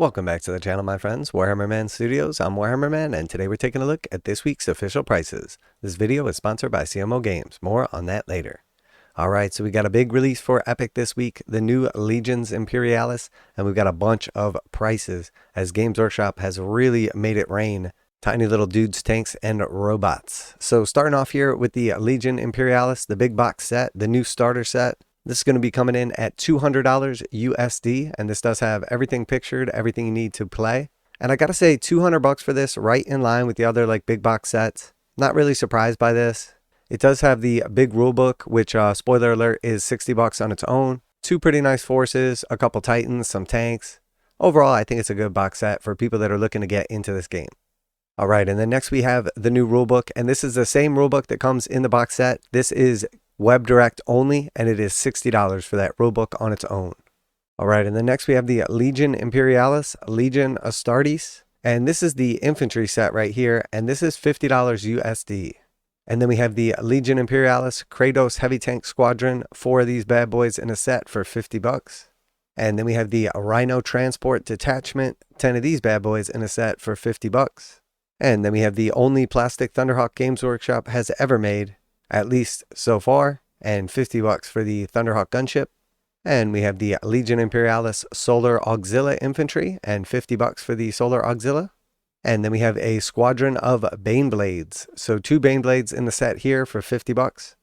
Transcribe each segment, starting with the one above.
Welcome back to the channel, my friends. Warhammer Man Studios. I'm Warhammer Man, and today we're taking a look at this week's official prices. This video is sponsored by CMO Games. More on that later. Alright, so we got a big release for Epic this week, the new Legions Imperialis, and we've got a bunch of prices as Games Workshop has really made it rain. Tiny little dudes, tanks, and robots. So starting off here with the Legion Imperialis, the big box set, the new starter set. This is going to be coming in at $200 USD, and this does have everything pictured, everything you need to play. And I gotta say, $200 for this, right in line with the other big box sets. Not really surprised by this. It does have the big rulebook, which spoiler alert is $60 on its own. Two pretty nice forces, a couple titans, some tanks. Overall, I think it's a good box set for people that are looking to get into this game. Alright, and then next we have the new rulebook, and this is the same rulebook that comes in the box set. This is web direct only, and it is $60 for that rulebook on its own. Alright, and then next we have the Legion Imperialis, Legion Astartes, and this is the infantry set right here, and this is $50 USD. And then we have the Legion Imperialis Kratos Heavy Tank Squadron, 4 of these bad boys in a set for $50. And then we have the Rhino Transport Detachment, 10 of these bad boys in a set for $50. And then we have the only plastic Thunderhawk Games Workshop has ever made, at least so far, and $50 for the Thunderhawk Gunship. And we have the Legion Imperialis Solar Auxilia Infantry, and $50 for the Solar Auxilia. And then we have a squadron of Baneblades. So 2 Baneblades in the set here for $50.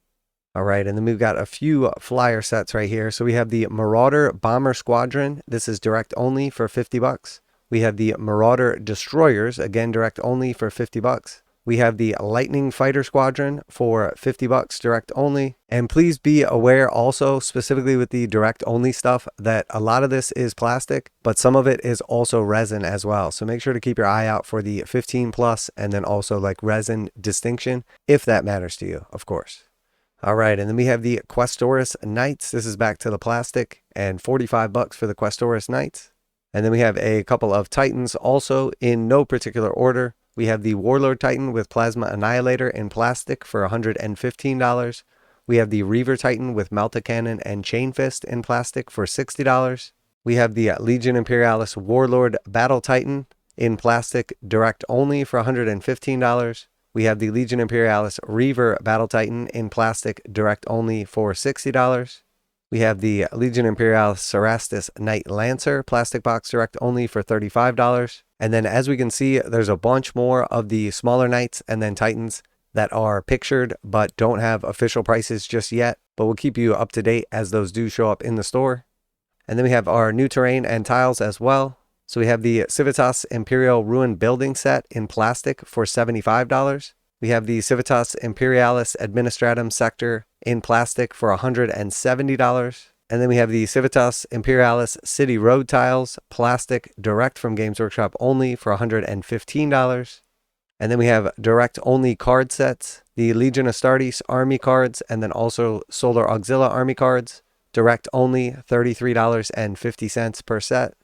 Alright, and then we've got a few flyer sets right here. So we have the Marauder Bomber Squadron. This is direct only for $50. We have the Marauder Destroyers, again direct only for $50. We have the Lightning Fighter Squadron for $50 direct only. And please be aware also, specifically with the direct only stuff, that a lot of this is plastic, but some of it is also resin as well. So make sure to keep your eye out for the 15 plus and then also resin distinction, if that matters to you, of course. Alright, and then we have the Questoris Knights. This is back to the plastic, and $45 for the Questoris Knights. And then we have a couple of Titans also in no particular order. We have the Warlord Titan with Plasma Annihilator in plastic for $115. We have the Reaver Titan with Melta Cannon and Chain Fist in plastic for $60. We have the Legion Imperialis Warlord Battle Titan in plastic direct only for $115. We have the Legion Imperialis Reaver Battle Titan in plastic direct only for $60. We have the Legion Imperialis Cerastus Knight Lancer, plastic box direct only for $35. And then as we can see, there's a bunch more of the smaller Knights and then Titans that are pictured but don't have official prices just yet. But we'll keep you up to date as those do show up in the store. And then we have our new terrain and tiles as well. So we have the Civitas Imperial Ruin Building set in plastic for $75. We have the Civitas Imperialis Administratum Sector in plastic for $170. And then we have the Civitas Imperialis City Road Tiles, plastic, direct from Games Workshop only for $115. And then we have direct only card sets, the Legion Astartes Army cards, and then also Solar Auxilia Army cards, direct only $33.50 per set.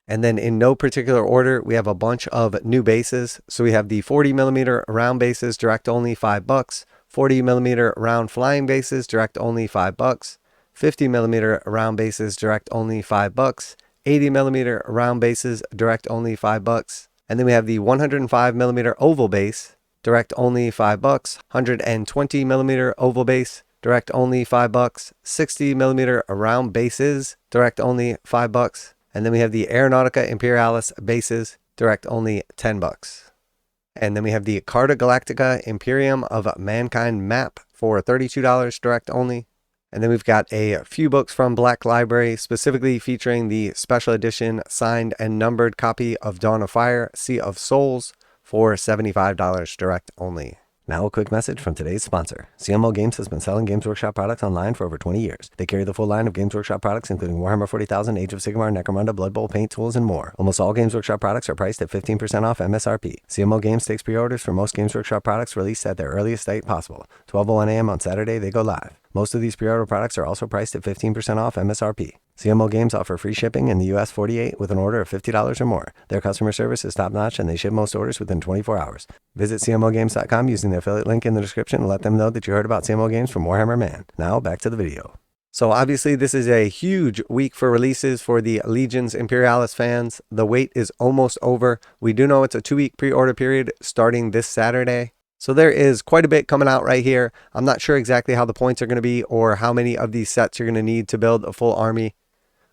And then in no particular order, we have a bunch of new bases. So we have the 40mm round bases, direct only $5. 40mm round flying bases, direct only $5. 50mm round bases, direct only $5. 80mm round bases, direct only $5. And then we have the 105mm oval base, direct only $5. 120mm oval base, direct only $5. 60mm round bases, direct only $5. And then we have the Aeronautica Imperialis bases, direct only $10. And then we have the Carta Galactica Imperium of Mankind map for $32 direct only. And then we've got a few books from Black Library, specifically featuring the special edition signed and numbered copy of Dawn of Fire, Sea of Souls for $75 direct only. Now a quick message from today's sponsor. CMO Games has been selling Games Workshop products online for over 20 years. They carry the full line of Games Workshop products, including Warhammer 40,000, Age of Sigmar, Necromunda, Blood Bowl, paint tools, and more. Almost all Games Workshop products are priced at 15% off MSRP. CMO Games takes pre-orders for most Games Workshop products released at their earliest date possible. 12:01 a.m. on Saturday, they go live. Most of these pre-order products are also priced at 15% off MSRP. CMO Games offer free shipping in the US 48 with an order of $50 or more. Their customer service is top-notch and they ship most orders within 24 hours. Visit CMOGames.com using the affiliate link in the description and let them know that you heard about CMO Games from Warhammer Man. Now back to the video. So obviously this is a huge week for releases for the Legions Imperialis fans. The wait is almost over. We do know it's a 2-week pre-order period starting this Saturday. So there is quite a bit coming out right here. I'm not sure exactly how the points are going to be or how many of these sets you're going to need to build a full army.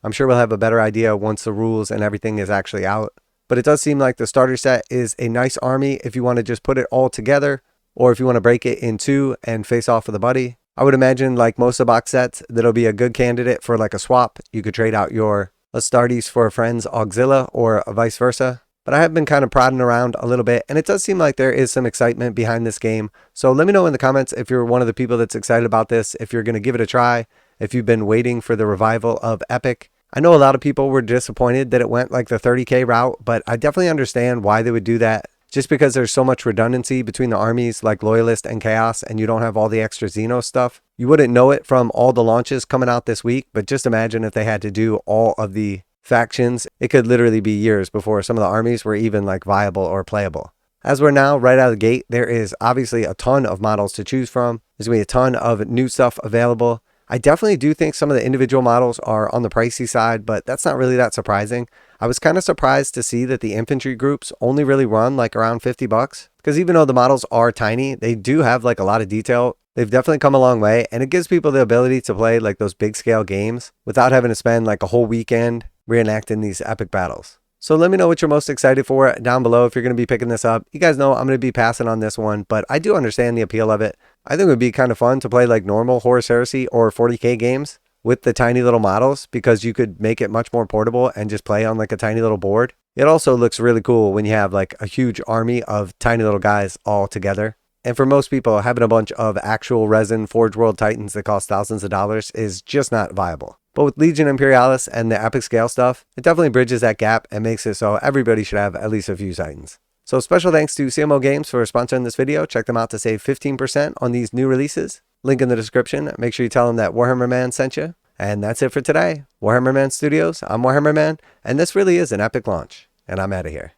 I'm sure we'll have a better idea once the rules and everything is actually out. But it does seem like the starter set is a nice army if you want to just put it all together, or if you want to break it in two and face off with a buddy. I would imagine, like most of the box sets, that'll be a good candidate for like a swap. You could trade out your Astartes for a friend's Auxilia or vice versa. But I have been kind of prodding around a little bit, and it does seem like there is some excitement behind this game. So let me know in the comments if you're one of the people that's excited about this, if you're going to give it a try, if you've been waiting for the revival of Epic. I know a lot of people were disappointed that it went like the 30k route, but I definitely understand why they would do that. Just because there's so much redundancy between the armies like Loyalist and Chaos, and you don't have all the extra Xeno stuff. You wouldn't know it from all the launches coming out this week, but just imagine if they had to do all of the factions. It could literally be years before some of the armies were even like viable or playable. As we're now right out of the gate, there is obviously a ton of models to choose from. There's going to be a ton of new stuff available. I definitely do think some of the individual models are on the pricey side, but that's not really that surprising. I was kind of surprised to see that the infantry groups only really run like around $50, because even though the models are tiny, they do have like a lot of detail. They've definitely come a long way, and it gives people the ability to play like those big scale games without having to spend like a whole weekend reenacting these epic battles. So let me know what you're most excited for down below if you're going to be picking this up. You guys know I'm going to be passing on this one, but I do understand the appeal of it. I think it would be kind of fun to play like normal Horus Heresy or 40k games with the tiny little models, because you could make it much more portable and just play on like a tiny little board. It also looks really cool when you have like a huge army of tiny little guys all together. And for most people, having a bunch of actual resin forgeworld titans that cost thousands of dollars is just not viable. But with Legion Imperialis and the epic scale stuff, it definitely bridges that gap and makes it so everybody should have at least a few titans. So special thanks to CMO Games for sponsoring this video. Check them out to save 15% on these new releases. Link in the description. Make sure you tell them that Warhammer Man sent you. And that's it for today. Warhammer Man Studios, I'm Warhammer Man, and this really is an epic launch. And I'm out of here.